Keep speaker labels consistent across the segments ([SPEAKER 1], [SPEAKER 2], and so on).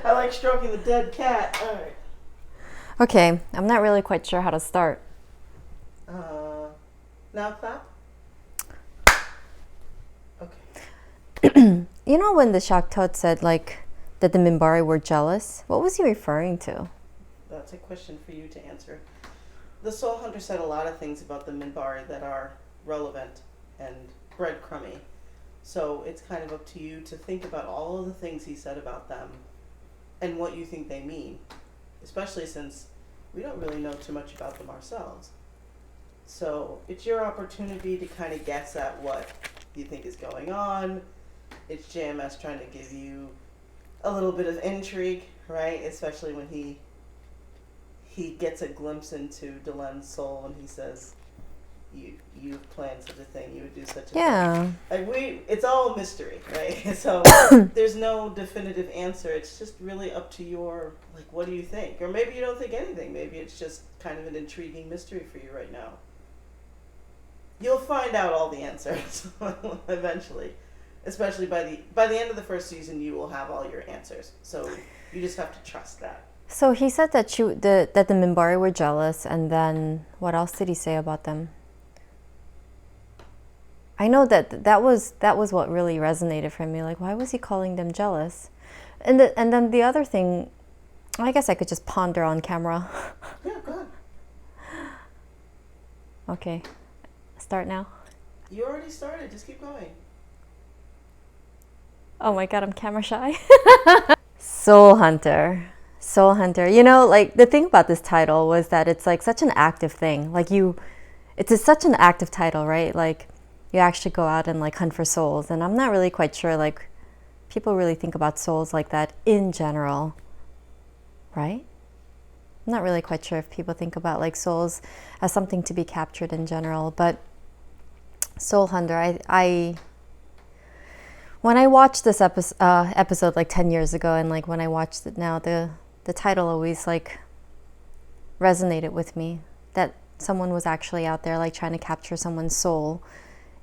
[SPEAKER 1] I like stroking the dead cat. All right.
[SPEAKER 2] Okay, I'm not really quite sure how to start.
[SPEAKER 1] Now clap.
[SPEAKER 2] You know when the Shaktot said like that the Minbari were jealous? What was he referring to?
[SPEAKER 1] That's a question for you to answer. The Soul Hunter said a lot of things about the Minbari that are relevant and breadcrumby. So it's kind of up to you to think about all of the things he said about them and what you think they mean, especially since we don't really know too much about them ourselves. So it's your opportunity to kind of guess at what you think is going on. It's JMS trying to give you a little bit of intrigue, right? Especially when he gets a glimpse into Delen's soul and he says, you've planned such a thing, you would do such a thing. Like it's all mystery, right? So there's no definitive answer. It's just really up to your, like, what do you think? Or maybe you don't think anything. Maybe it's just kind of an intriguing mystery for you right now. You'll find out all the answers eventually. Especially by the end of the first season, you will have all your answers. So you just have to trust that.
[SPEAKER 2] So he said that that the Minbari were jealous, and then what else did he say about them? I know that was what really resonated for me. Like, why was he calling them jealous? And then the other thing, I guess I could just ponder on camera.
[SPEAKER 1] Yeah, go ahead.
[SPEAKER 2] Okay, start now.
[SPEAKER 1] You already started. Just keep going.
[SPEAKER 2] Oh my god, I'm camera shy. Soul Hunter. Soul Hunter. You know, like the thing about this title was that it's like such an active thing. Like it's such an active title, right? Like you actually go out and like hunt for souls. And I'm not really quite sure like people really think about souls like that in general, right? I'm not really quite sure if people think about like souls as something to be captured in general, but Soul Hunter, when I watched this episode like 10 years ago, and like when I watched it now, the title always like resonated with me, that someone was actually out there like trying to capture someone's soul.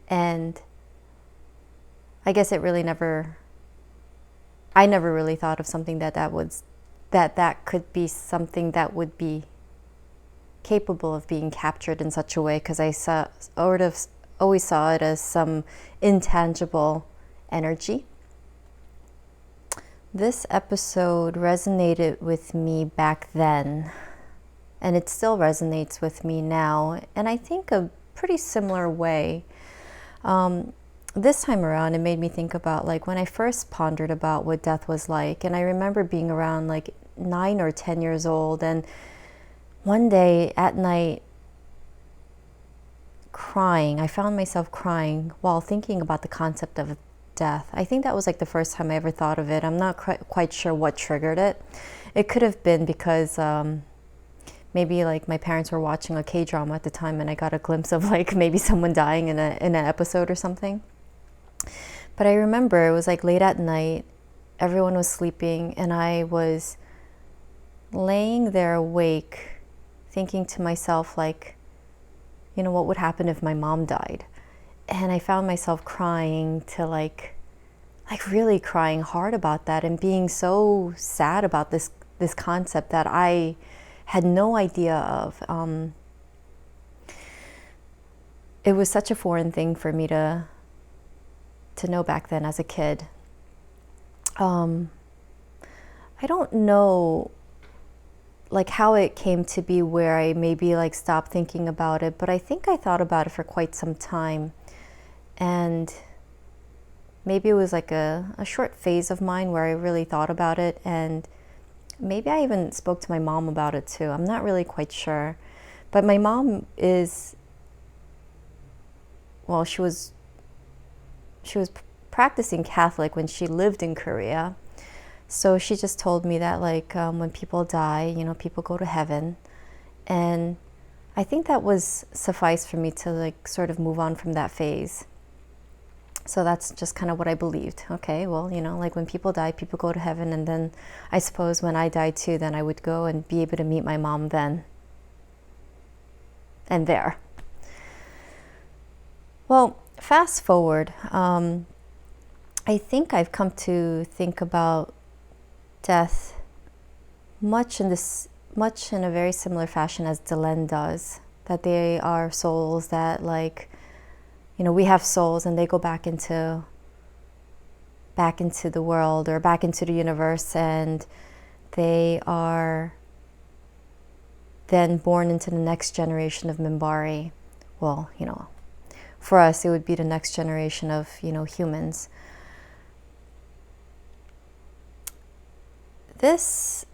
[SPEAKER 2] And I guess I never really thought of something that could be something that would be capable of being captured in such a way, because I always saw it as some intangible energy. This episode resonated with me back then, and it still resonates with me now, and I think a pretty similar way. This time around, it made me think about like when I first pondered about what death was like, and I remember being around like 9 or 10 years old, and one day at night crying. I found myself crying while thinking about the concept of death. I think that was like the first time I ever thought of it. I'm not quite sure what triggered it. It could have been because maybe like my parents were watching a K-drama at the time, and I got a glimpse of like maybe someone dying in an episode or something. But I remember it was like late at night, everyone was sleeping, and I was laying there awake thinking to myself like, you know, what would happen if my mom died? And I found myself crying to like really crying hard about that, and being so sad about this concept that I had no idea of. It was such a foreign thing for me to know back then as a kid. I don't know like how it came to be where I maybe like stopped thinking about it, but I think I thought about it for quite some time. And maybe it was like a short phase of mine where I really thought about it, and maybe I even spoke to my mom about it too. I'm not really quite sure. But my mom is, well, she was practicing Catholic when she lived in Korea. So she just told me that like when people die, you know, people go to heaven. And I think that was suffice for me to like sort of move on from that phase. So that's just kind of what I believed. Okay, well, you know, like when people die, people go to heaven, and then I suppose when I die too, then I would go and be able to meet my mom then and there. Well, fast forward, I think I've come to think about death much in a very similar fashion as Delenn does. That they are souls that, like, we have souls and they go back into the world or back into the universe, and they are then born into the next generation of Minbari. Well, for us it would be the next generation of, humans. This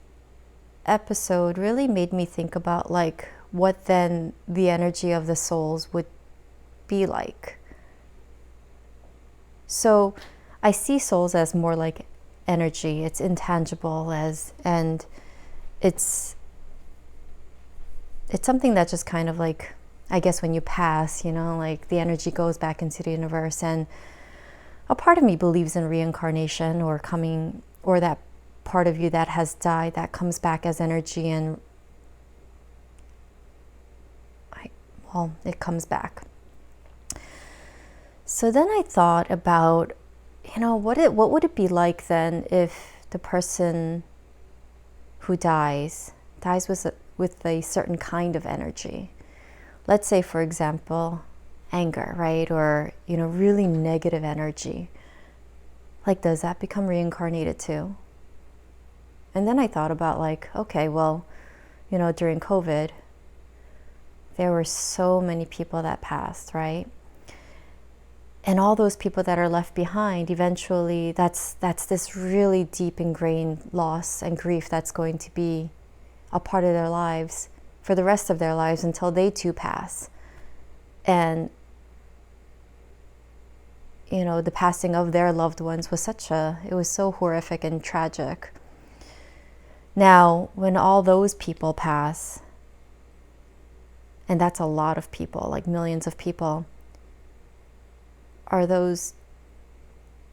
[SPEAKER 2] episode really made me think about, like, what then the energy of the souls would be like. So I see souls as more like energy. It's intangible, and it's something that just kind of, like, I guess when you pass, like the energy goes back into the universe, and a part of me believes in reincarnation or that part of you that has died that comes back as energy, and it comes back. So then I thought about, what would it be like then if the person who dies with a certain kind of energy. Let's say, for example, anger, right? Or, really negative energy. Like, does that become reincarnated too? And then I thought about, like, okay, well, during COVID, there were so many people that passed, right? And all those people that are left behind, eventually, that's this really deep ingrained loss and grief that's going to be a part of their lives for the rest of their lives until they too pass. And, the passing of their loved ones was it was so horrific and tragic. Now, when all those people pass, and that's a lot of people, like millions of people, are those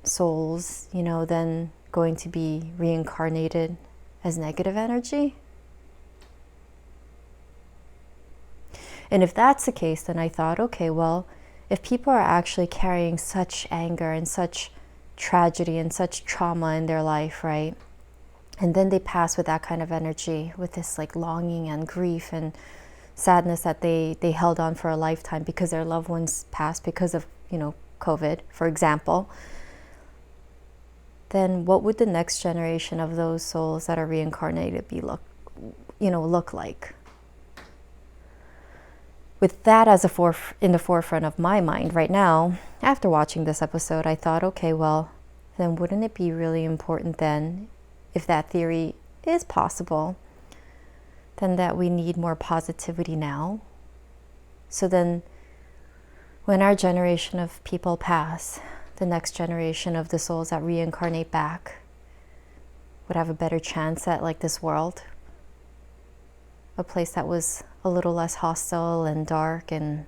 [SPEAKER 2] souls, then going to be reincarnated as negative energy? And if that's the case, then I thought, okay, well, if people are actually carrying such anger and such tragedy and such trauma in their life, right? And then they pass with that kind of energy, with this like longing and grief and sadness that they held on for a lifetime because their loved ones passed because of, COVID, for example. Then what would the next generation of those souls that are reincarnated look like? With that as in the forefront of my mind right now, after watching this episode, I thought, okay, well, then wouldn't it be really important then, if that theory is possible, then that we need more positivity now? So then, when our generation of people pass, the next generation of the souls that reincarnate back would have a better chance at, like, this world, a place that was a little less hostile and dark and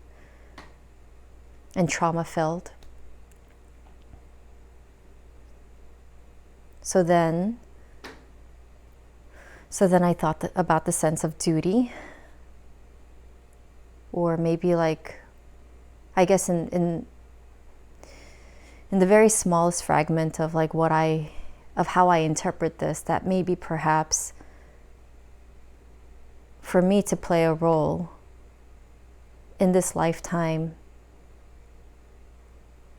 [SPEAKER 2] trauma-filled. So then I thought about the sense of duty, or maybe, like, I guess in the very smallest fragment of, like, of how I interpret this, that maybe perhaps for me to play a role in this lifetime,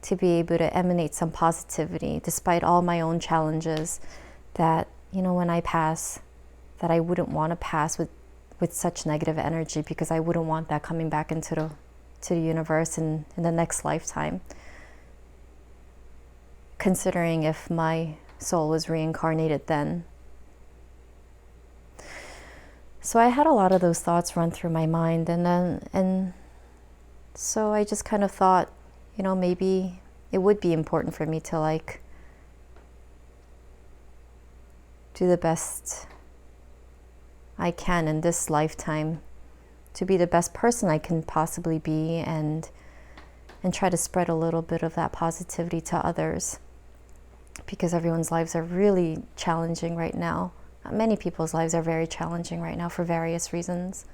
[SPEAKER 2] to be able to emanate some positivity despite all my own challenges, that, when I pass, that I wouldn't want to pass with such negative energy, because I wouldn't want that coming back into the universe in the next lifetime. Considering if my soul was reincarnated then. So I had a lot of those thoughts run through my mind, and so I just kind of thought, maybe it would be important for me to, like, do the best I can in this lifetime to be the best person I can possibly be, and try to spread a little bit of that positivity to others, because everyone's lives are really challenging right now. Many people's lives are very challenging right now for various reasons.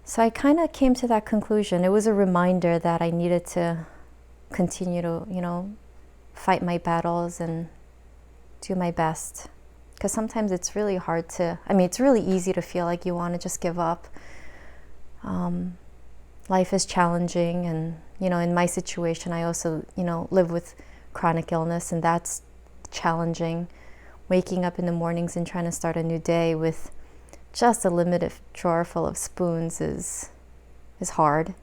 [SPEAKER 2] So I kind of came to that conclusion. It was a reminder that I needed to continue to, fight my battles and do my best. Because sometimes it's really hard to, it's really easy to feel like you want to just give up. Life is challenging, and, in my situation, I also, live with chronic illness, and that's challenging. Waking up in the mornings and trying to start a new day with just a limited drawer full of spoons is hard.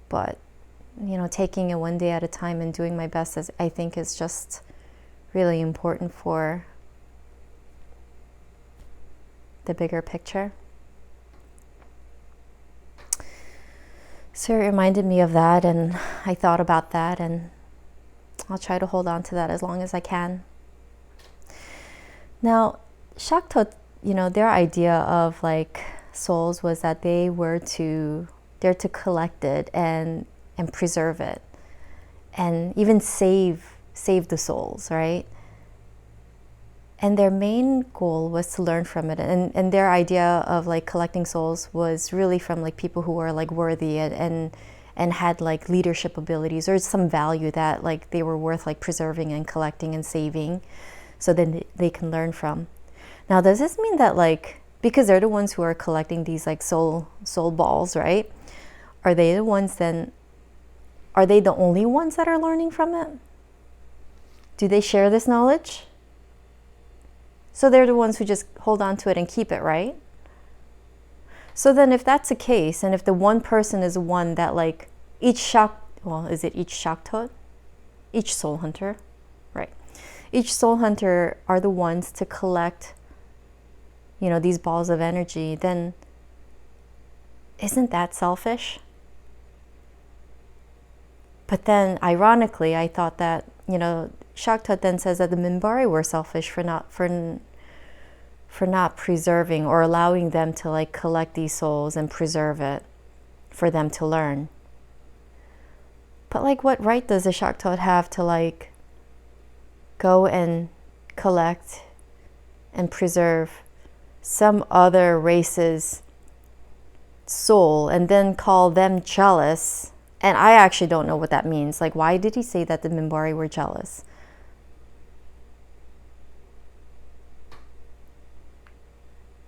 [SPEAKER 2] But, taking it one day at a time and doing my best, I think is just really important for the bigger picture. So it reminded me of that, and I thought about that, and I'll try to hold on to that as long as I can. Now, Shaktot, their idea of like souls was that they're to collect it and preserve it, and even save the souls, right? And their main goal was to learn from it, and their idea of like collecting souls was really from like people who were like worthy and had like leadership abilities or some value that like they were worth like preserving and collecting and saving, so then they can learn from. Now, does this mean that like, because they're the ones who are collecting these like soul balls, right? Are they the ones then? Are they the only ones that are learning from it? Do they share this knowledge? So they're the ones who just hold on to it and keep it, right? So then if that's the case, and if the one person is one that like each Shaktot? Each soul hunter, right? Each soul hunter are the ones to collect, these balls of energy, then isn't that selfish? But then ironically, I thought that, Shaktot then says that the Minbari were selfish for not preserving or allowing them to like collect these souls and preserve it for them to learn. But like, what right does the Shaktot have to like go and collect and preserve some other race's soul and then call them jealous? And I actually don't know what that means. Like, why did he say that the Minbari were jealous?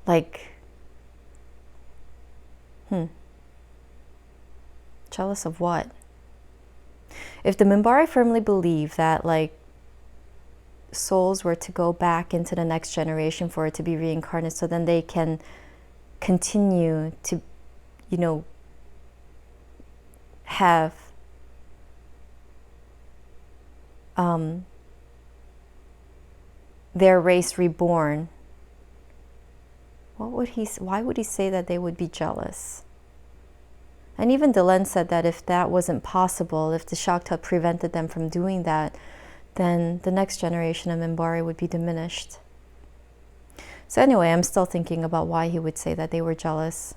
[SPEAKER 2] Like, jealous of what? If the Minbari firmly believe that like souls were to go back into the next generation for it to be reincarnated, so then they can continue to, have their race reborn, why would he say that they would be jealous? And even Delenn said that if that wasn't possible, if the Shakta prevented them from doing that, then the next generation of Minbari would be diminished. So anyway, I'm still thinking about why he would say that they were jealous.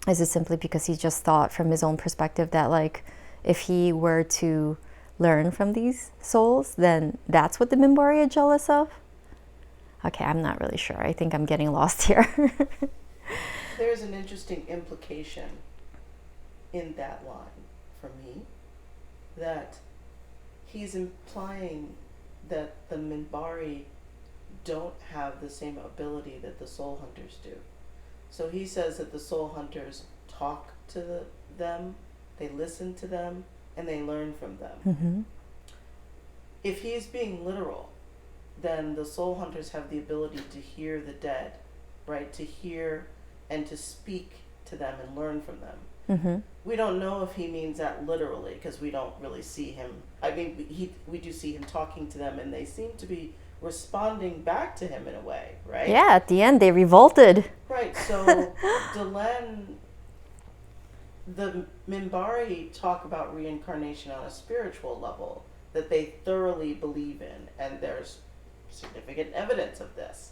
[SPEAKER 2] Is it simply because he just thought from his own perspective that like, if he were to learn from these souls, then that's what the Minbari are jealous of? Okay, I'm not really sure. I think I'm getting lost here.
[SPEAKER 1] There's an interesting implication in that line for me, that he's implying that the Minbari don't have the same ability that the soul hunters do. So he says that the soul hunters talk to them, they listen to them, and they learn from them.
[SPEAKER 2] Mm-hmm.
[SPEAKER 1] If he's being literal, then the soul hunters have the ability to hear the dead, right? To hear and to speak to them and learn from them.
[SPEAKER 2] Mm-hmm.
[SPEAKER 1] We don't know if he means that literally, because we don't really see him. I mean, we do see him talking to them, and they seem to be responding back to him in a way, right?
[SPEAKER 2] Yeah, at the end they revolted.
[SPEAKER 1] Right, so Delenn, the Minbari talk about reincarnation on a spiritual level that they thoroughly believe in, and there's significant evidence of this.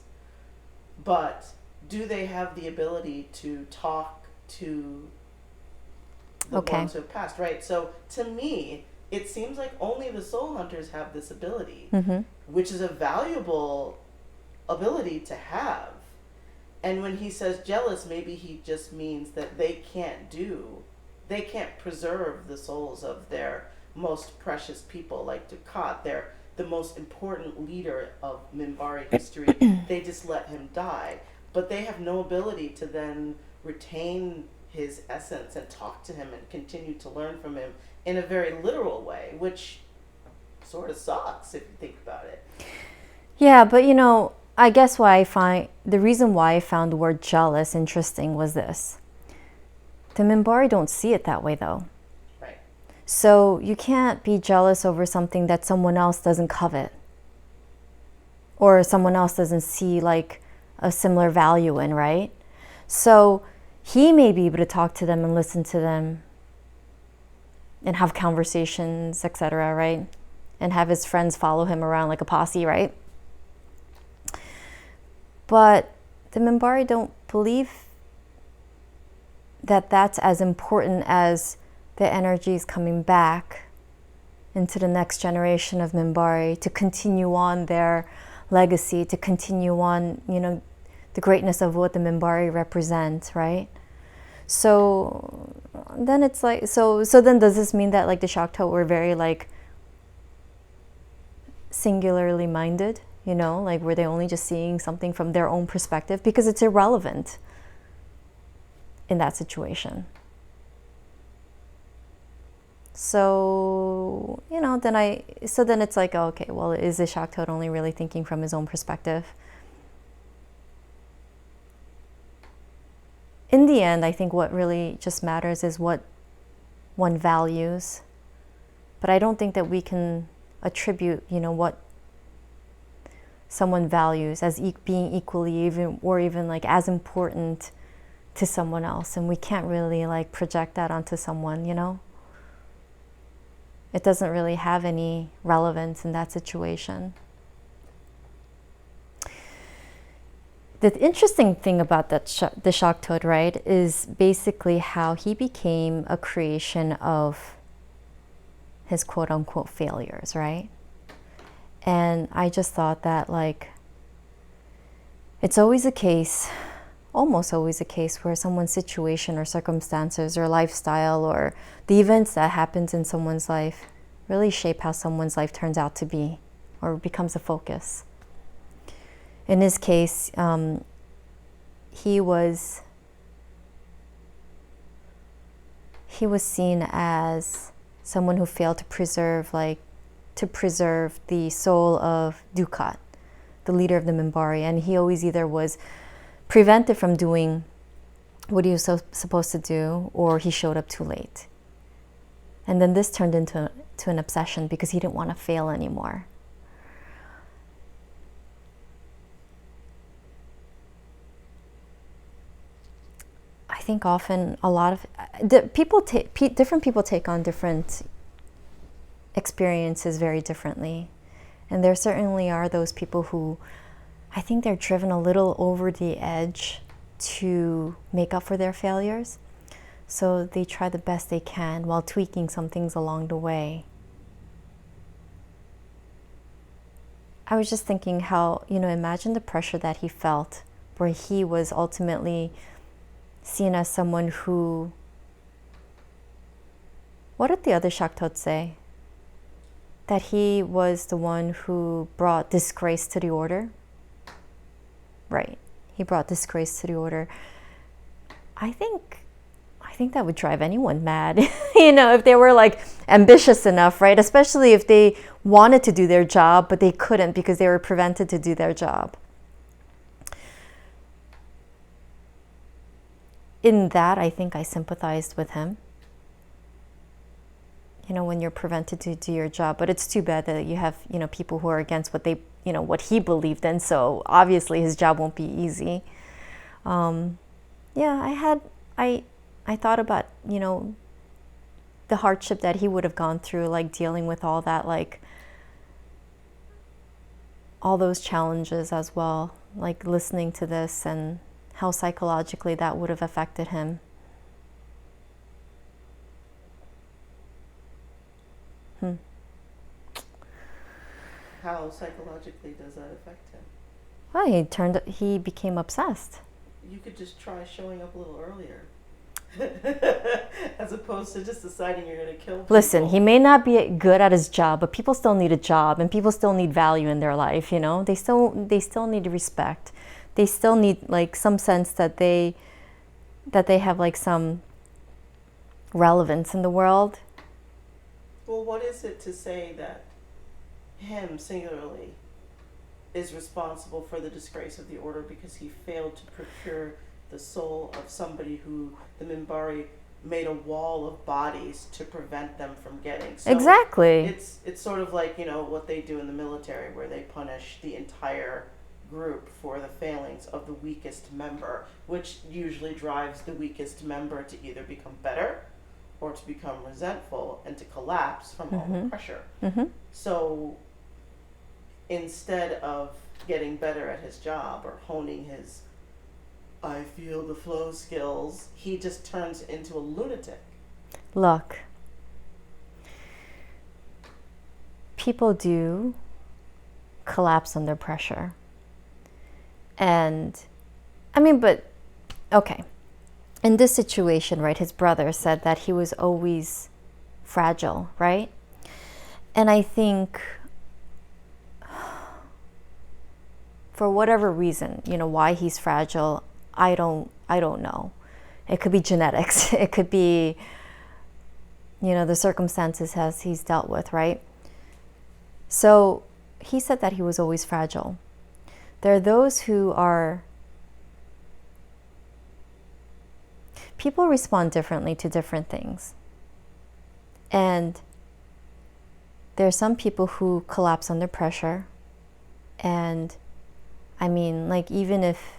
[SPEAKER 1] But do they have the ability to talk to the ones who have passed, right? So to me, it seems like only the soul hunters have this ability,
[SPEAKER 2] Mm-hmm.
[SPEAKER 1] which is a valuable ability to have. And when he says jealous, maybe he just means that they can't preserve the souls of their most precious people, like Dukat. They're the most important leader of Minbari history. They just let him die. But they have no ability to then retain his essence and talk to him and continue to learn from him in a very literal way, which sort of sucks if you think about it.
[SPEAKER 2] Yeah, but I guess the reason why I found the word jealous interesting was this. The Minbari don't see it that way though.
[SPEAKER 1] Right.
[SPEAKER 2] So you can't be jealous over something that someone else doesn't covet. Or someone else doesn't see like a similar value in, right? So he may be able to talk to them and listen to them and have conversations, etc., right? And have his friends follow him around like a posse, right? But the Minbari don't believe that that's as important as the energies coming back into the next generation of Minbari to continue on their legacy, to continue on, the greatness of what the Minbari represent, right? So then it's like, so then does this mean that like the Shakta were very like singularly minded? Like were they only just seeing something from their own perspective? Because it's irrelevant in that situation. So, then it's like, okay, well, is the Shakta only really thinking from his own perspective? In the end, I think what really just matters is what one values. But I don't think that we can attribute, what someone values as being equally even like as important to someone else. And we can't really like project that onto someone, It doesn't really have any relevance in that situation. The interesting thing about the Shaktod, right, is basically how he became a creation of his quote-unquote failures, right? And I just thought that, like, it's always a case, almost always a case, where someone's situation or circumstances or lifestyle or the events that happens in someone's life really shape how someone's life turns out to be or becomes a focus. In his case, he was seen as someone who failed to preserve the soul of Dukat, the leader of the Minbari, and he always either was prevented from doing what he was supposed to do, or he showed up too late. And then this turned into an obsession because he didn't want to fail anymore. I think often a lot of different people take on different experiences very differently. And there certainly are those people who I think they're driven a little over the edge to make up for their failures. So they try the best they can while tweaking some things along the way. I was just thinking how, imagine the pressure that he felt where he was ultimately seen as someone who, what did the other Shaktot say? That he was the one who brought disgrace to the order? Right, he brought disgrace to the order. I think that would drive anyone mad, if they were like ambitious enough, right? Especially if they wanted to do their job, but they couldn't because they were prevented to do their job. In that, I think I sympathized with him. When you're prevented to do your job, but it's too bad that you have, people who are against what they, what he believed in. So obviously his job won't be easy. I thought about, the hardship that he would have gone through, like dealing with all that, like all those challenges as well, like listening to this and how psychologically that would have affected him.
[SPEAKER 1] How psychologically does that affect him?
[SPEAKER 2] Well, he became obsessed.
[SPEAKER 1] You could just try showing up a little earlier. As opposed to just deciding you're going to kill people.
[SPEAKER 2] Listen, he may not be good at his job, but people still need a job, and people still need value in their life. You know, they still need respect. They still need like some sense that they have like some relevance in the world.
[SPEAKER 1] Well, what is it to say that him singularly is responsible for the disgrace of the order because he failed to procure the soul of somebody who the Minbari made a wall of bodies to prevent them from getting? So
[SPEAKER 2] Exactly.
[SPEAKER 1] it's sort of like, you know, what they do in the military where they punish the entire group for the failings of the weakest member, which usually drives the weakest member to either become better or to become resentful and to collapse from all the pressure. So instead of getting better at his job or honing his I feel the flow skills, he just turns into a lunatic.
[SPEAKER 2] Look, people do collapse under pressure. And I mean, but okay. In this situation, right, his brother said that he was always fragile, right? And I think for whatever reason, you know, why he's fragile, I don't know. It could be genetics. It could be, you know, the circumstances he's dealt with, right? So he said that he was always fragile. There are those who are, people respond differently to different things. And there are some people who collapse under pressure. And I mean, like, even if,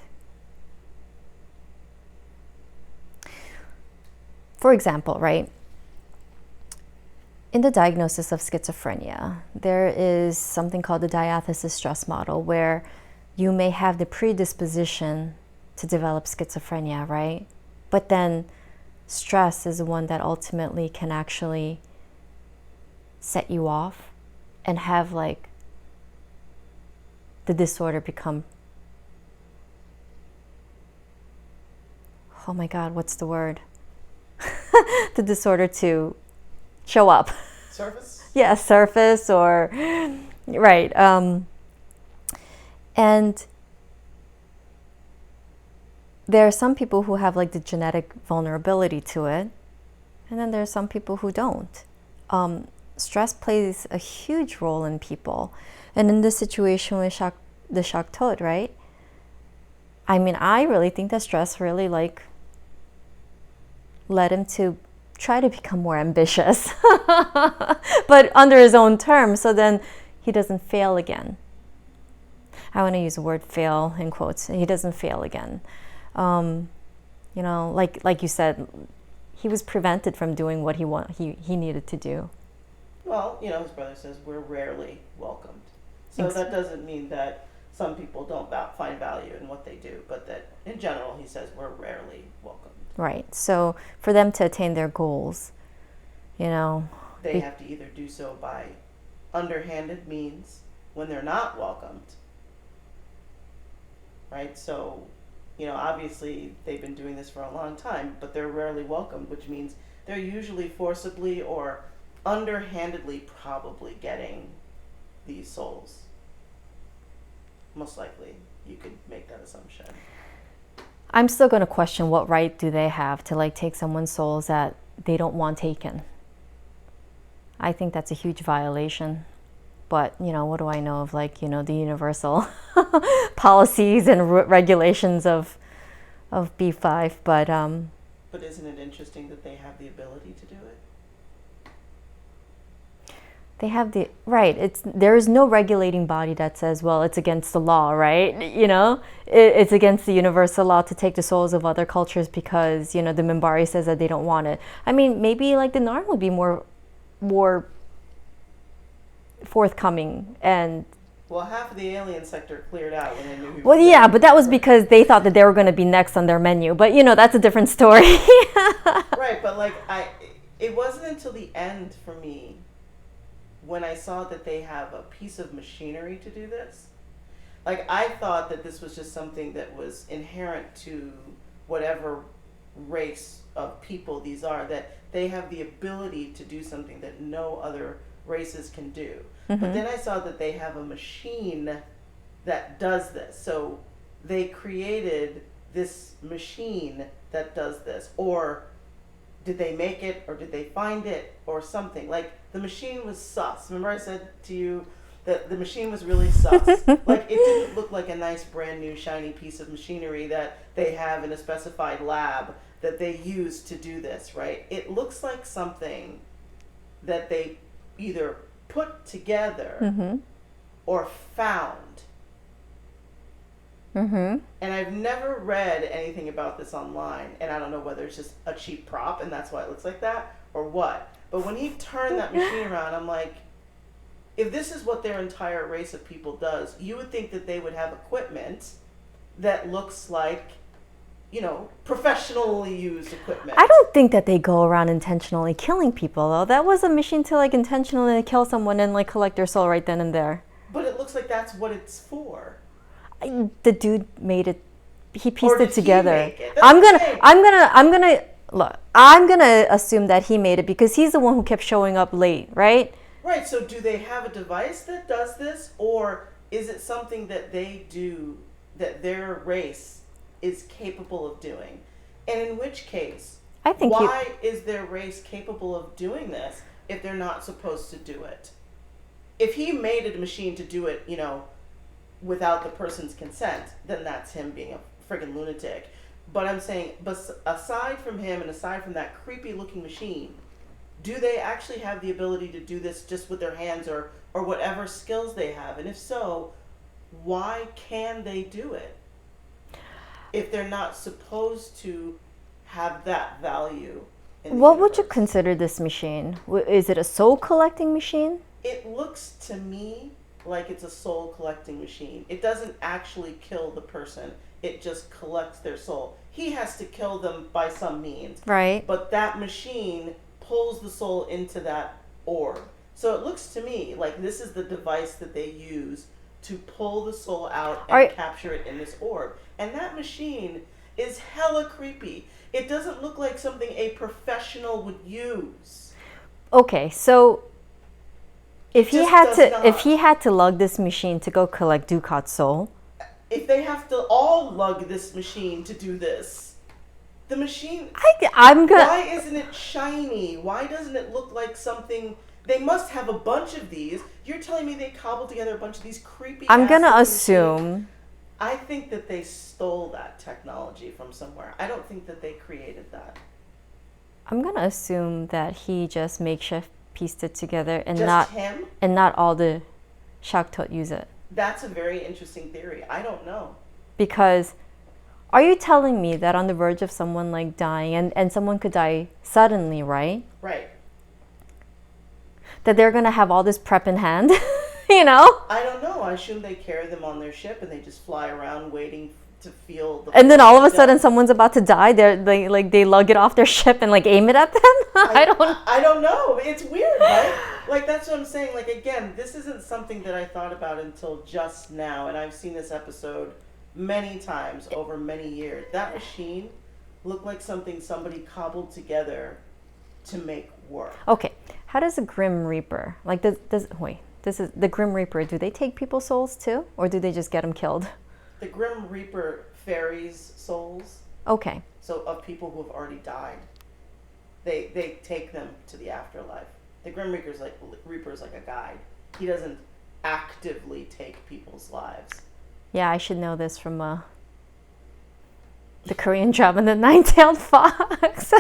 [SPEAKER 2] for example, right, in the diagnosis of schizophrenia, there is something called the diathesis stress model where you may have the predisposition to develop schizophrenia, right? But then stress is the one that ultimately can actually set you off and have like the disorder become, oh my God, what's the word? The disorder to show up.
[SPEAKER 1] Surface?
[SPEAKER 2] Yeah, surface or, right. And there are some people who have like the genetic vulnerability to it. And then there are some people who don't. Stress plays a huge role in people. And in this situation with the shock toad, right? I mean, I really think that stress really like led him to try to become more ambitious, but under his own terms, so then he doesn't fail again. I want to use the word fail in quotes. He doesn't fail again. You know, like you said, he was prevented from doing what he needed to do.
[SPEAKER 1] Well, you know, his brother says we're rarely welcomed. So that doesn't mean that some people don't find value in what they do, but that in general, he says we're rarely welcomed.
[SPEAKER 2] Right. So for them to attain their goals, you know,
[SPEAKER 1] they have to either do so by underhanded means when they're not welcomed, right? So, you know, obviously they've been doing this for a long time, but they're rarely welcomed, which means they're usually forcibly or underhandedly probably getting these souls. Most likely, you could make that assumption.
[SPEAKER 2] I'm still going to question what right do they have to like take someone's souls that they don't want taken. I think that's a huge violation. But, you know, what do I know of like, you know, the universal policies and regulations of B5, but
[SPEAKER 1] isn't it interesting that they have the ability to do it?
[SPEAKER 2] They have the right. There is no regulating body that says, well, it's against the law, right? You know, it's against the universal law to take the souls of other cultures because, you know, the Minbari says that they don't want it. I mean, maybe like the Narn would be more forthcoming and.
[SPEAKER 1] Well, half of the alien sector cleared out when they knew who.
[SPEAKER 2] Well, yeah, but that was because they thought that they were going to be next on their menu. But you know, that's a different story.
[SPEAKER 1] Right, but like it wasn't until the end for me. When I saw that they have a piece of machinery to do this, like I thought that this was just something that was inherent to whatever race of people these are, that they have the ability to do something that no other races can do. But then I saw that they have a machine that does this. So they created this machine that does this. Or did they make it, or did they find it, or something? Like, the machine was sus. Remember I said to you that the machine was really sus? Like, it didn't look like a nice brand new shiny piece of machinery that they have in a specified lab that they use to do this, right? It looks like something that they either put together or found. And I've never read anything about this online, and I don't know whether it's just a cheap prop and that's why it looks like that, or what. But when he turned that machine around, I'm like, if this is what their entire race of people does, you would think that they would have equipment that looks like, you know, professionally used equipment.
[SPEAKER 2] I don't think that they go around intentionally killing people, though. That was a machine to, like, intentionally kill someone and, like, collect their soul right then and there.
[SPEAKER 1] But it looks like that's what it's for.
[SPEAKER 2] The dude made it. He pieced
[SPEAKER 1] Or did
[SPEAKER 2] it together.
[SPEAKER 1] he make it? That's what I'm saying.
[SPEAKER 2] I'm gonna assume that he made it because he's the one who kept showing up late, right?
[SPEAKER 1] Right, so do they have a device that does this, or is it something that they do that their race is capable of doing? And in which case,
[SPEAKER 2] I think
[SPEAKER 1] why is their race capable of doing this if they're not supposed to do it? If he made a machine to do it, you know, without the person's consent, then that's him being a friggin' lunatic. But I'm saying, but aside from him and aside from that creepy looking machine, do they actually have the ability to do this just with their hands or whatever skills they have? And if so, why can they do it if they're not supposed to have that value in the
[SPEAKER 2] What would you
[SPEAKER 1] universe?
[SPEAKER 2] consider this machine? Is it a soul collecting machine?
[SPEAKER 1] It looks to me like it's a soul collecting machine. It doesn't actually kill the person. It just collects their soul. He has to kill them by some means.
[SPEAKER 2] Right.
[SPEAKER 1] But that machine pulls the soul into that orb. So it looks to me like this is the device that they use to pull the soul out and capture it in this orb. And that machine is hella creepy. It doesn't look like something a professional would use.
[SPEAKER 2] Okay, so if
[SPEAKER 1] just
[SPEAKER 2] he had to lug this machine to go collect Ducat's soul,
[SPEAKER 1] if they have to all lug this machine to do this, the machine, why isn't it shiny? Why doesn't it look like something? They must have a bunch of these. You're telling me they cobbled together a bunch of these creepy
[SPEAKER 2] I'm gonna
[SPEAKER 1] machines?
[SPEAKER 2] assume.
[SPEAKER 1] I think that they stole that technology from somewhere. I don't think that they created that.
[SPEAKER 2] I'm gonna assume that he just makeshift pieced it together and
[SPEAKER 1] Just him?
[SPEAKER 2] not all the Shaktut use it.
[SPEAKER 1] That's a very interesting theory. I don't know.
[SPEAKER 2] Because are you telling me that on the verge of someone like dying and someone could die suddenly, right?
[SPEAKER 1] Right.
[SPEAKER 2] That they're gonna have all this prep in hand, you know?
[SPEAKER 1] I don't know. I assume they carry them on their ship and they just fly around waiting to feel the.
[SPEAKER 2] And then all of a sudden someone's about to die. They lug it off their ship and like aim it at them.
[SPEAKER 1] I don't know. It's weird, right? Like, that's what I'm saying. Like, again, this isn't something that I thought about until just now, and I've seen this episode many times over many years. That machine looked like something somebody cobbled together to make work.
[SPEAKER 2] Okay, how does a Grim Reaper, like this is the Grim Reaper, do they take people's souls too? Or do they just get them killed?
[SPEAKER 1] The Grim Reaper ferries souls.
[SPEAKER 2] Okay.
[SPEAKER 1] So of people who have already died. They take them to the afterlife. The Grim Reaper's like a guide. He doesn't actively take people's lives.
[SPEAKER 2] Yeah, I should know this from the Korean drama, The Nine-Tailed Fox.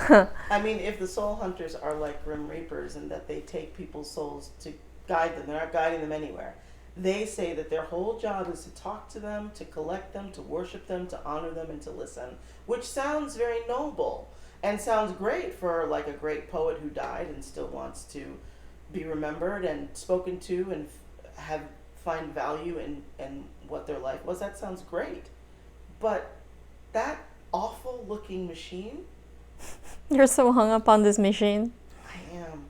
[SPEAKER 1] I mean, if the soul hunters are like Grim Reapers and that they take people's souls to guide them, they're not guiding them anywhere. They say that their whole job is to talk to them, to collect them, to worship them, to honor them, and to listen, which sounds very noble and sounds great for like a great poet who died and still wants to be remembered and spoken to and find value in what their life was. That sounds great. But that awful looking machine,
[SPEAKER 2] You're so hung up on this machine.
[SPEAKER 1] I am.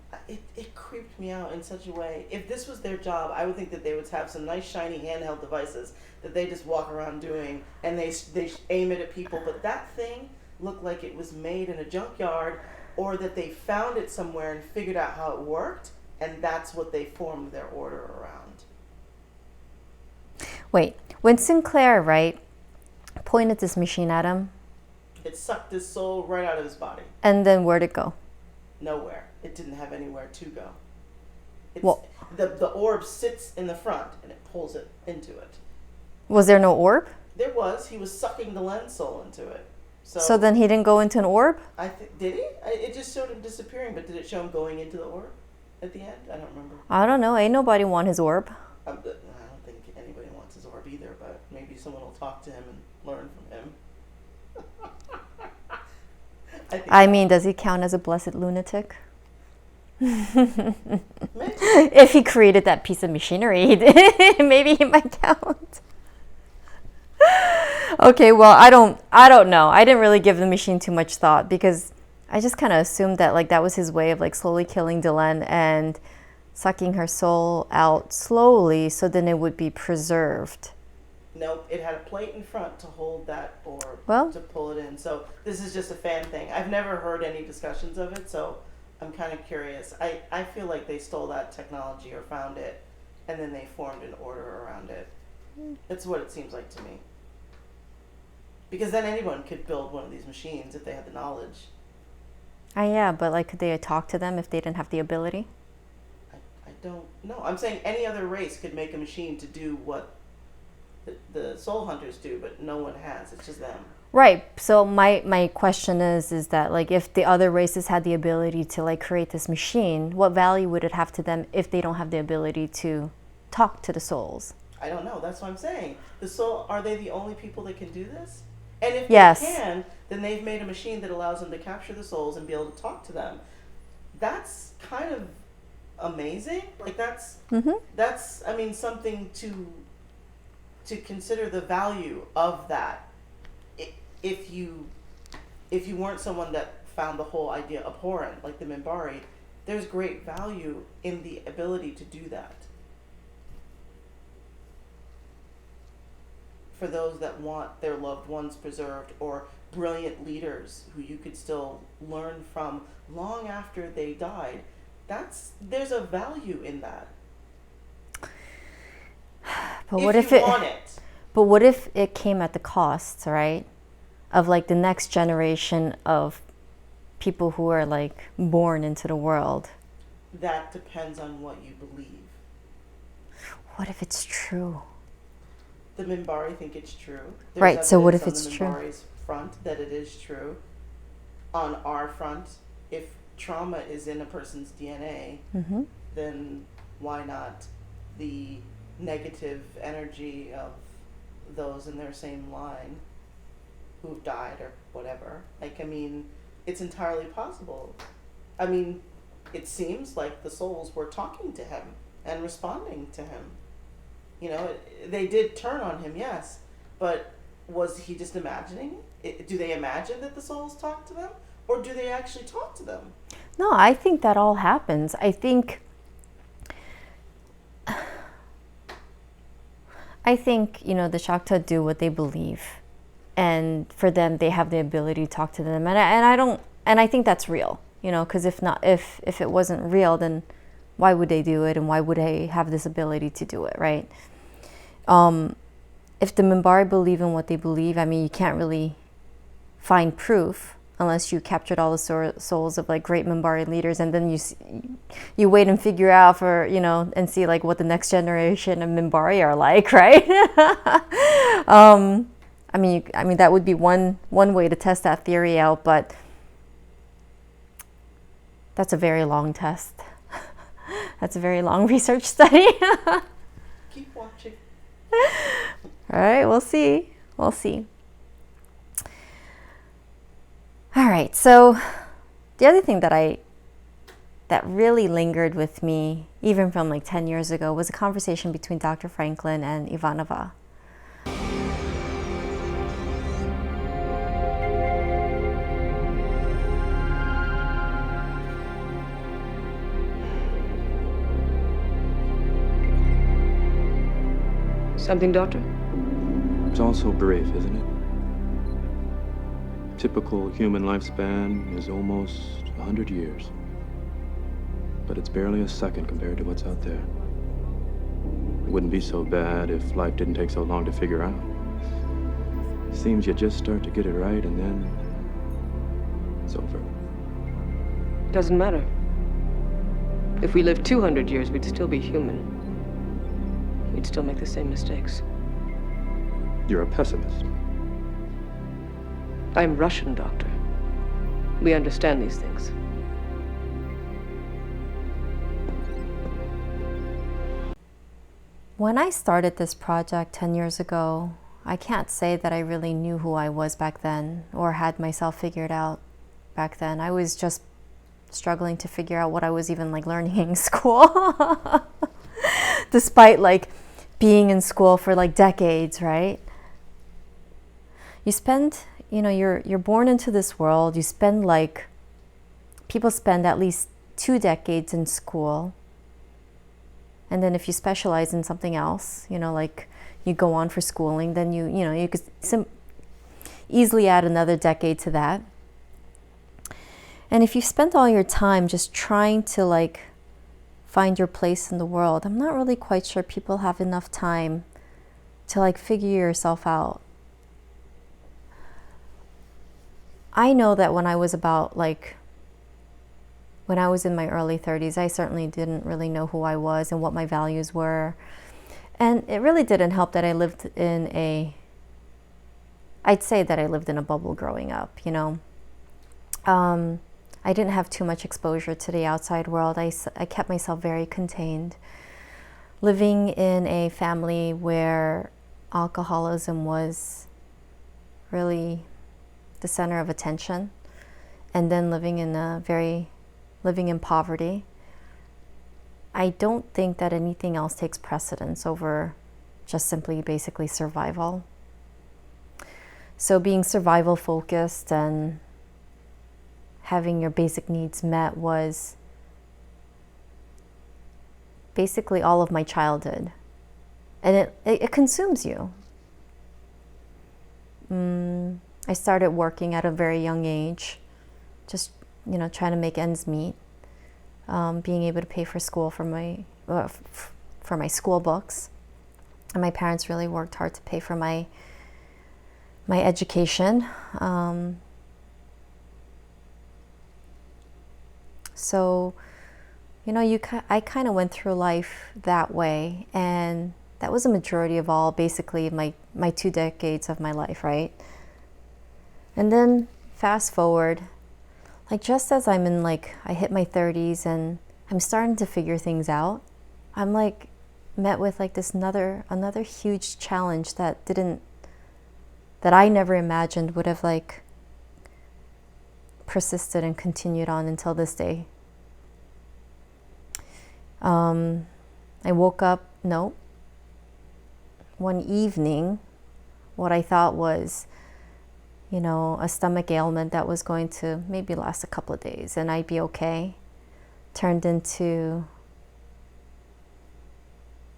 [SPEAKER 1] It creeped me out in such a way. If this was their job, I would think that they would have some nice shiny handheld devices that they just walk around doing, and they aim it at people. But that thing looked like it was made in a junkyard, or that they found it somewhere and figured out how it worked, and that's what they formed their order around.
[SPEAKER 2] Wait, when Sinclair, right, pointed this machine at him,
[SPEAKER 1] it sucked his soul right out of his body.
[SPEAKER 2] and then where'd it go?
[SPEAKER 1] Nowhere. It didn't have anywhere to go. It's,
[SPEAKER 2] Well,
[SPEAKER 1] the orb sits in the front, and it pulls it into it.
[SPEAKER 2] was there no orb?
[SPEAKER 1] There was. He was sucking the lens soul into it.
[SPEAKER 2] So then he didn't go into an orb?
[SPEAKER 1] Did he? It just showed him disappearing, but did it show him going into the orb at the end? I don't remember.
[SPEAKER 2] I don't know. Ain't nobody want his orb.
[SPEAKER 1] I don't think anybody wants his orb either, but maybe someone will talk to him and learn from him.
[SPEAKER 2] I mean, does he count as a blessed lunatic?
[SPEAKER 1] Maybe.
[SPEAKER 2] If he created that piece of machinery, maybe he might count. Okay, well, I don't know. I didn't really give the machine too much thought because I just kind of assumed that like that was his way of like slowly killing Delenn and sucking her soul out slowly so then it would be preserved.
[SPEAKER 1] Nope, it had a plate in front to hold that orb,
[SPEAKER 2] Well,
[SPEAKER 1] to pull it in. So this is just a fan thing. I've never heard any discussions of it, so I'm kind of curious. I feel like they stole that technology or found it, and then they formed an order around it. That's what it seems like to me. Because then anyone could build one of these machines if they had the knowledge.
[SPEAKER 2] yeah, but like could they talk to them if they didn't have the ability?
[SPEAKER 1] I don't know. I'm saying any other race could make a machine to do what the soul hunters do, but no one has. It's just them.
[SPEAKER 2] Right. So my question is that like if the other races had the ability to like create this machine, what value would it have to them if they don't have the ability to talk to the souls?
[SPEAKER 1] I don't know. That's what I'm saying. The soul, are they the only people that can do this? And if
[SPEAKER 2] Yes.
[SPEAKER 1] they can, then they've made a machine that allows them to capture the souls and be able to talk to them. That's kind of amazing. Like that's I mean something to consider the value of that. If you weren't someone that found the whole idea abhorrent, like the Minbari, there's great value in the ability to do that. For those that want their loved ones preserved, or brilliant leaders who you could still learn from long after they died, there's a value in that.
[SPEAKER 2] But what if
[SPEAKER 1] you want it?
[SPEAKER 2] But what if it came at the cost, right? Of like the next generation of people who are like born into the world.
[SPEAKER 1] That depends on what you believe.
[SPEAKER 2] What if it's true?
[SPEAKER 1] The Minbari think it's true. There's
[SPEAKER 2] Right, so what if
[SPEAKER 1] evidence
[SPEAKER 2] it's
[SPEAKER 1] on
[SPEAKER 2] true?
[SPEAKER 1] the Minbari's front that it is true. On our front, if trauma is in a person's DNA, then why not the negative energy of those in their same line who've died or whatever? Like, I mean, it's entirely possible. I mean, it seems like the souls were talking to him and responding to him. You know, they did turn on him, yes, but was he just imagining it? Do they imagine that the souls talk to them, or do they actually talk to them?
[SPEAKER 2] No, I think that all happens. I think, you know, the Shakta do what they believe, and for them, they have the ability to talk to them, and I think that's real, you know, because if it wasn't real, then why would they do it, and why would they have this ability to do it, right? If the Minbari believe in what they believe, I mean, you can't really find proof unless you captured all the souls of like great Minbari leaders, and then you wait and figure out for, you know, and see like what the next generation of Minbari are like, right? I mean that would be one way to test that theory out, but that's a very long test. That's a very long research study.
[SPEAKER 1] Keep watching.
[SPEAKER 2] All right, we'll see. We'll see. All right, so the other thing that really lingered with me, even from like 10 years ago, was a conversation between Dr. Franklin and Ivanova.
[SPEAKER 3] Something, Doctor?
[SPEAKER 4] It's all so brief, isn't it? Typical human lifespan is almost 100 years. But it's barely a second compared to what's out there. It wouldn't be so bad if life didn't take so long to figure out. Seems you just start to get it right and then it's over.
[SPEAKER 3] Doesn't matter. If we lived 200 years, we'd still be human. We'd still make the same mistakes.
[SPEAKER 4] You're a pessimist.
[SPEAKER 3] I'm Russian, Doctor. We understand these things.
[SPEAKER 2] When I started this project 10 years ago, I can't say that I really knew who I was back then or had myself figured out back then. I was just struggling to figure out what I was even like learning in school. Despite like being in school for like decades, right? You spend, you're born into this world. You spend people spend at least 2 decades in school. And then if you specialize in something else, like you go on for schooling, then you could easily add another decade to that. And if you spent all your time just trying to find your place in the world, I'm not really quite sure people have enough time to figure yourself out. I know that when I was when I was in my early 30s, I certainly didn't really know who I was and what my values were. And it really didn't help that I lived in I'd say that I lived in a bubble growing up, I didn't have too much exposure to the outside world. I kept myself very contained. Living in a family where alcoholism was really the center of attention, and then living in poverty, I don't think that anything else takes precedence over just simply basically survival. So being survival focused and having your basic needs met was basically all of my childhood. And it consumes you. I started working at a very young age, just trying to make ends meet, being able to pay for school for my school books, and my parents really worked hard to pay for my education. So, I kind of went through life that way, and that was a majority of all, basically, my 2 decades of my life, right? And then fast forward, just as I'm in I hit my 30s and I'm starting to figure things out, I'm met with this another huge challenge that I never imagined would have persisted and continued on until this day. I woke up, one evening, what I thought was, a stomach ailment that was going to maybe last a couple of days and I'd be okay, turned into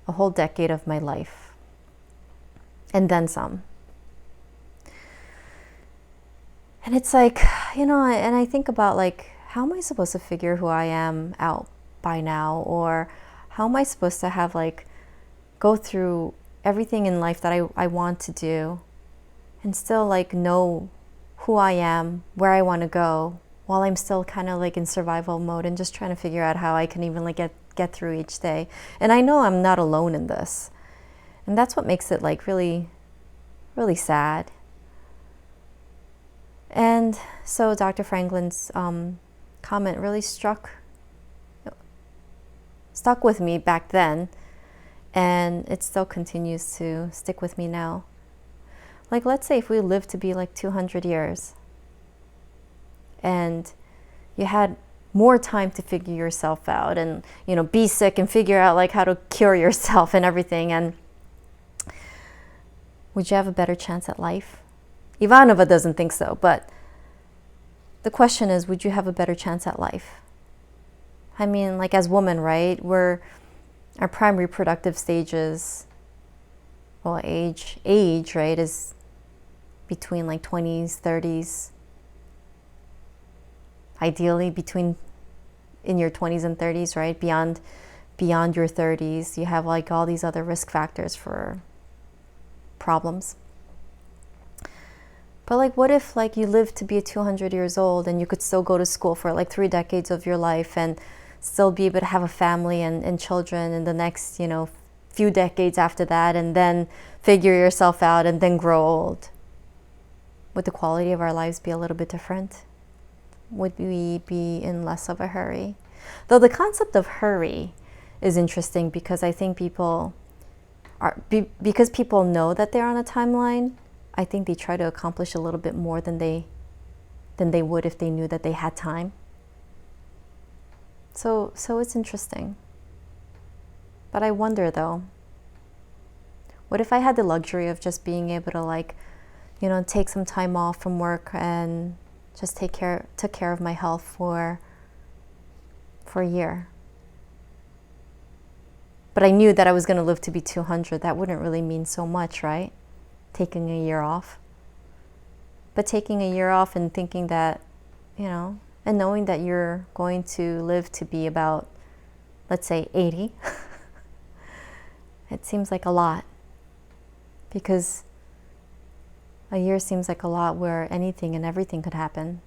[SPEAKER 2] a whole decade of my life, and then some. And it's and I think about how am I supposed to figure who I am out by now, or how am I supposed to have go through everything in life that I want to do and still know who I am, where I want to go, while I'm still kind of in survival mode and just trying to figure out how I can even get through each day. And I know I'm not alone in this, and that's what makes it really, really sad. And so Dr. Franklin's comment really stuck with me back then, and it still continues to stick with me now. Let's say if we lived to be 200 years and you had more time to figure yourself out and be sick and figure out how to cure yourself and everything, and would you have a better chance at life? Ivanova doesn't think so, but the question is, would you have a better chance at life? I mean, as women, right, our prime reproductive stages well, age, right, is between like 20s, 30s. Ideally between in your 20s and 30s, right? Beyond your 30s, you have like all these other risk factors for problems. But like, what if like you lived to be 200 years old and you could still go to school for like 3 decades of your life and still be able to have a family and children in the next, you know, few decades after that, and then figure yourself out and then grow old? Would the quality of our lives be a little bit different? Would we be in less of a hurry? Though the concept of hurry is interesting, because I think people because people know that they're on a timeline, I think they try to accomplish a little bit more than they would if they knew that they had time. So it's interesting. But I wonder though, what if I had the luxury of just being able to, like, you know, take some time off from work and just took care of my health for a year? But I knew that I was going to live to be 200. That wouldn't really mean so much, right? Taking a year off. But taking a year off and thinking that, you know, and knowing that you're going to live to be about, let's say, 80, it seems like a lot. Because a year seems like a lot where anything and everything could happen.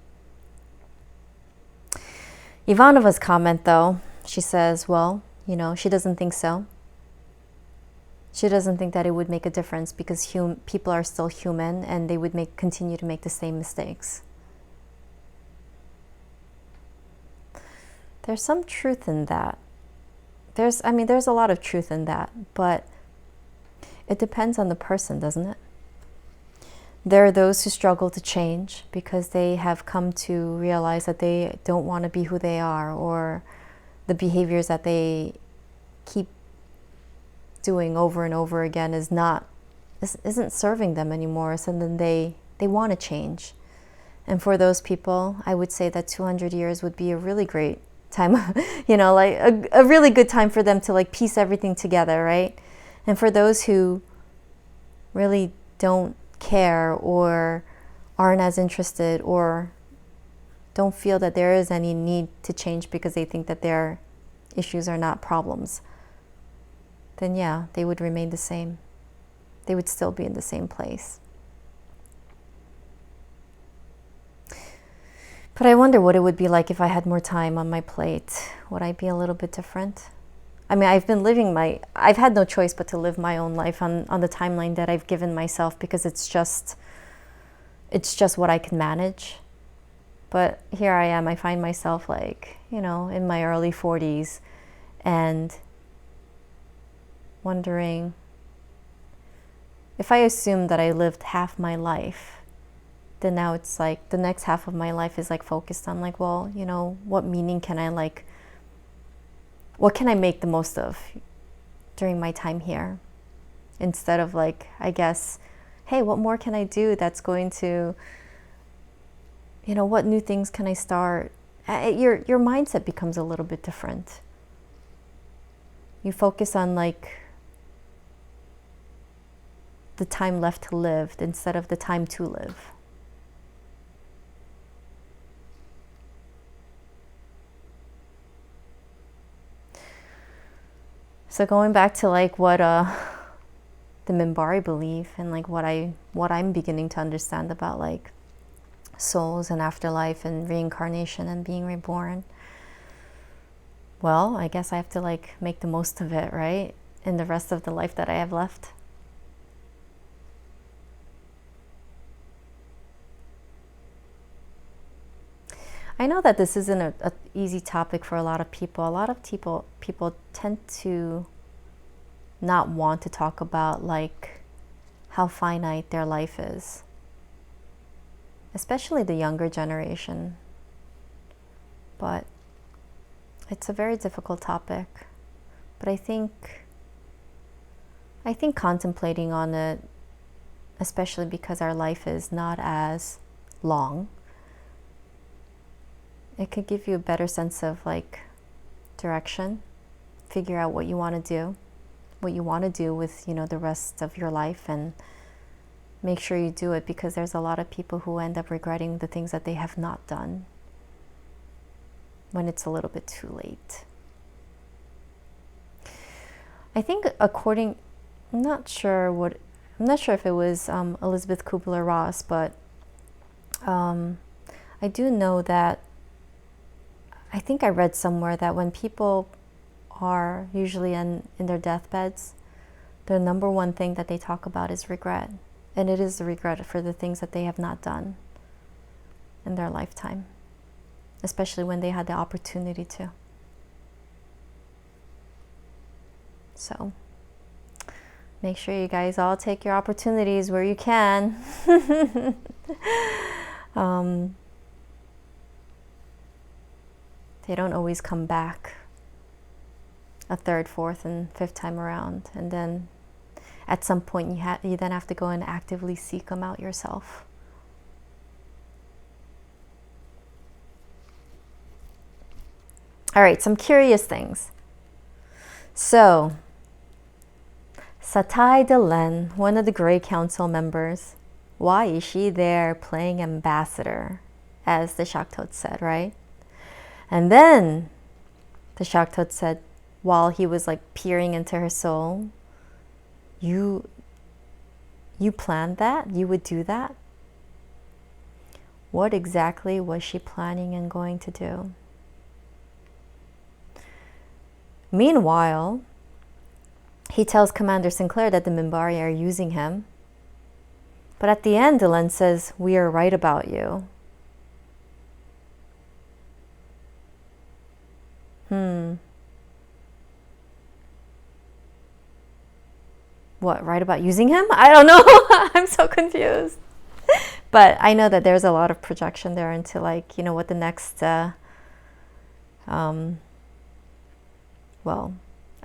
[SPEAKER 2] Ivanova's comment, though, she says, well, you know, she doesn't think so. She doesn't think that it would make a difference because people are still human and they would continue to make the same mistakes. There's some truth in that. There's a lot of truth in that, but it depends on the person, doesn't it? There are those who struggle to change because they have come to realize that they don't want to be who they are, or the behaviors that they keep doing over and over again isn't serving them anymore. So then they want to change. And for those people, I would say that 200 years would be a really great time, you know, like a really good time for them to like piece everything together, right? And for those who really don't care or aren't as interested or don't feel that there is any need to change because they think that their issues are not problems, then yeah, they would remain the same. They would still be in the same place. But I wonder what it would be like if I had more time on my plate. Would I be a little bit different? I mean, I've had no choice but to live my own life on the timeline that I've given myself, because it's just what I can manage. But here I am, I find myself like, you know, in my early 40s and wondering if I assumed that I lived half my life, then now it's like the next half of my life is like focused on like, well, you know, what meaning can I what can I make the most of during my time here? Instead of like, I guess, hey, what more can I do that's going to, you know, what new things can I start? Your mindset becomes a little bit different. You focus on like the time left to live instead of the time to live. So going back to like what the Minbari believe, and like what I'm beginning to understand about like souls and afterlife and reincarnation and being reborn. Well, I guess I have to like make the most of it, right? In the rest of the life that I have left. I know that this isn't an easy topic for a lot of people. A lot of people tend to not want to talk about like how finite their life is, especially the younger generation. But it's a very difficult topic. But I think contemplating on it, especially because our life is not as long, it could give you a better sense of like direction, figure out what you want to do, what you want to do with, the rest of your life, and make sure you do it, because there's a lot of people who end up regretting the things that they have not done when it's a little bit too late. I think I'm not sure if it was Elizabeth Kubler-Ross, but I do know that, I think I read somewhere that when people are usually in their deathbeds, the number one thing that they talk about is regret. And it is the regret for the things that they have not done in their lifetime, especially when they had the opportunity to. So make sure you guys all take your opportunities where you can. They don't always come back a third, fourth, and fifth time around. And then at some point you then have to go and actively seek them out yourself. All right, some curious things. So, Satai Delen, one of the Grey Council members, why is she there playing ambassador, as the Shaktot said, right? And then the Shaktot said, while he was like peering into her soul, you planned that? You would do that? What exactly was she planning and going to do? Meanwhile, he tells Commander Sinclair that the Minbari are using him. But at the end, Delenn says, "We are right about you." What, right about using him? I don't know. I'm so confused. But I know that there's a lot of projection there into, like, what the next, a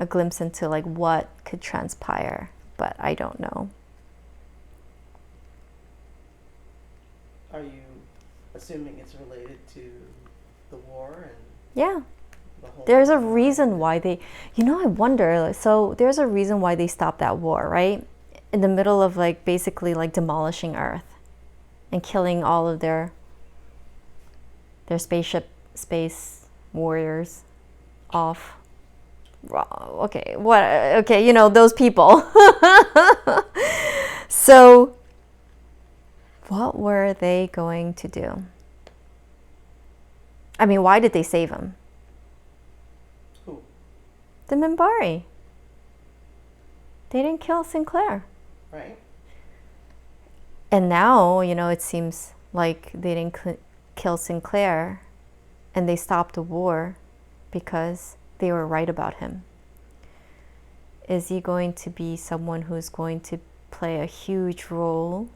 [SPEAKER 2] glimpse into, like, what could transpire. But I don't know.
[SPEAKER 1] Are you assuming it's related to the war and
[SPEAKER 2] Yeah.
[SPEAKER 1] the whole...
[SPEAKER 2] There's a reason why they, I wonder, so there's a reason why they stopped that war, right? In the middle of, like, basically, like, demolishing Earth and killing all of their space warriors off. Okay, those people. So, what were they going to do? I mean, why did they save him?
[SPEAKER 1] Who?
[SPEAKER 2] The Minbari. They didn't kill Sinclair.
[SPEAKER 1] Right.
[SPEAKER 2] And now, it seems like they didn't kill Sinclair and they stopped the war because they were right about him. Is he going to be someone who's going to play a huge role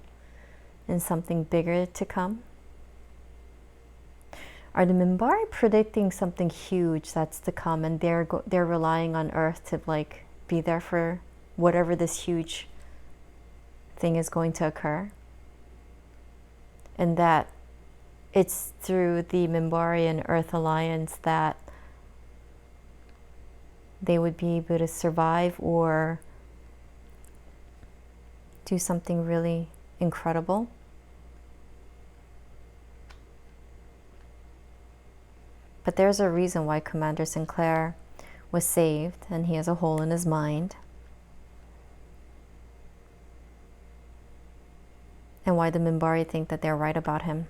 [SPEAKER 2] in something bigger to come? Are the Minbari predicting something huge that's to come, and they're relying on Earth to, like, be there for whatever this huge thing is going to occur? And that it's through the Minbari and Earth alliance that they would be able to survive or do something really incredible. But there's a reason why Commander Sinclair was saved, and he has a hole in his mind. And why the Minbari think that they're right about him.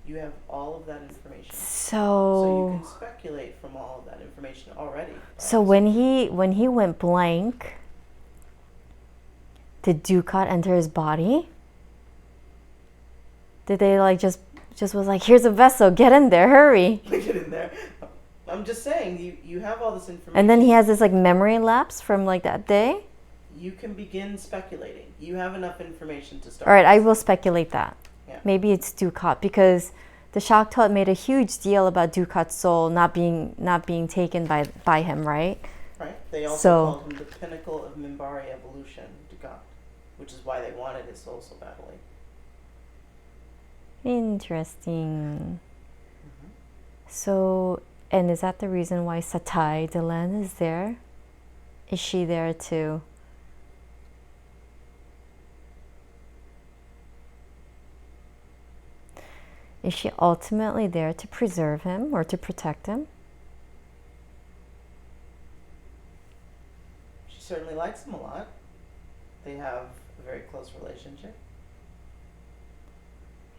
[SPEAKER 1] You have all of that information.
[SPEAKER 2] So
[SPEAKER 1] you can speculate from all of that information already.
[SPEAKER 2] So when he went blank, did Dukat enter his body? Did they, like, just was like, here's a vessel, get in there, hurry.
[SPEAKER 1] Get in there. I'm just saying, you have all this information.
[SPEAKER 2] And then he has this, like, memory lapse from, like, that day?
[SPEAKER 1] You can begin speculating. You have enough information to start.
[SPEAKER 2] All right, I will speculate that.
[SPEAKER 1] Yeah.
[SPEAKER 2] Maybe it's Dukat, because the Shaktot made a huge deal about Dukat's soul not being taken by him, right?
[SPEAKER 1] Right. They also called him the pinnacle of Minbari evolution, Dukat, which is why they wanted his soul so badly.
[SPEAKER 2] Interesting. So, and is that the reason why Satai Delenn is there? is she there to is she ultimately there to preserve him or to protect him?
[SPEAKER 1] She certainly likes him a lot. They have a very close relationship.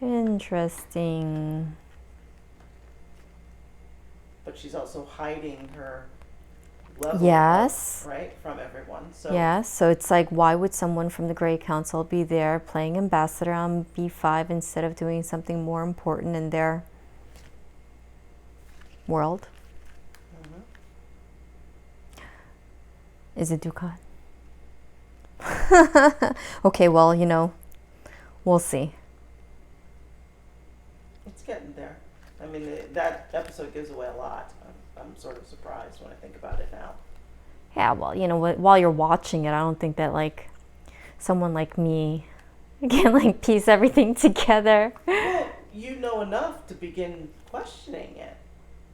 [SPEAKER 2] Interesting.
[SPEAKER 1] But she's also hiding her level,
[SPEAKER 2] Yes.
[SPEAKER 1] right, from everyone. So
[SPEAKER 2] Yes, so it's like, why would someone from the Grey Council be there playing ambassador on B5 instead of doing something more important in their world? Is it Dukat? Okay, well, you know, we'll see.
[SPEAKER 1] it's getting there. I mean, that episode gives away a lot. I'm sort of surprised when I think about it now.
[SPEAKER 2] Yeah, well, you know, while you're watching it, I don't think that, like, someone like me can, like, piece everything together.
[SPEAKER 1] Well, you know enough to begin questioning it.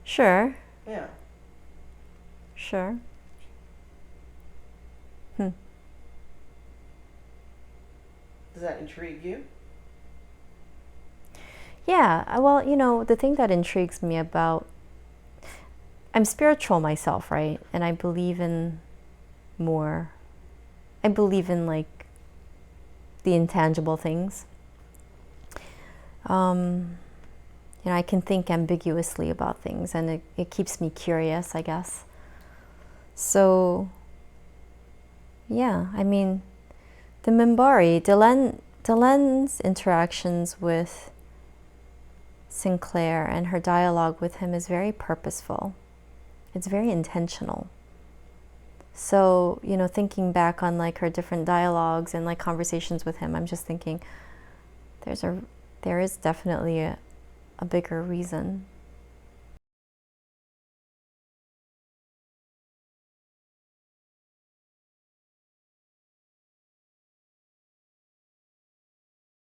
[SPEAKER 2] Sure,
[SPEAKER 1] Yeah.
[SPEAKER 2] sure.
[SPEAKER 1] Does that intrigue you?
[SPEAKER 2] Yeah, well, you know, the thing that intrigues me about, I'm spiritual myself, right? And I believe in more, I believe in, like, the intangible things. You know, I can think ambiguously about things, and it keeps me curious, I guess. So, yeah, I mean, the Minbari, Delen's interactions with Sinclair and her dialogue with him is very purposeful. It's very intentional. So, you know, thinking back on, like, her different dialogues and, like, conversations with him, I'm just thinking there is definitely a bigger reason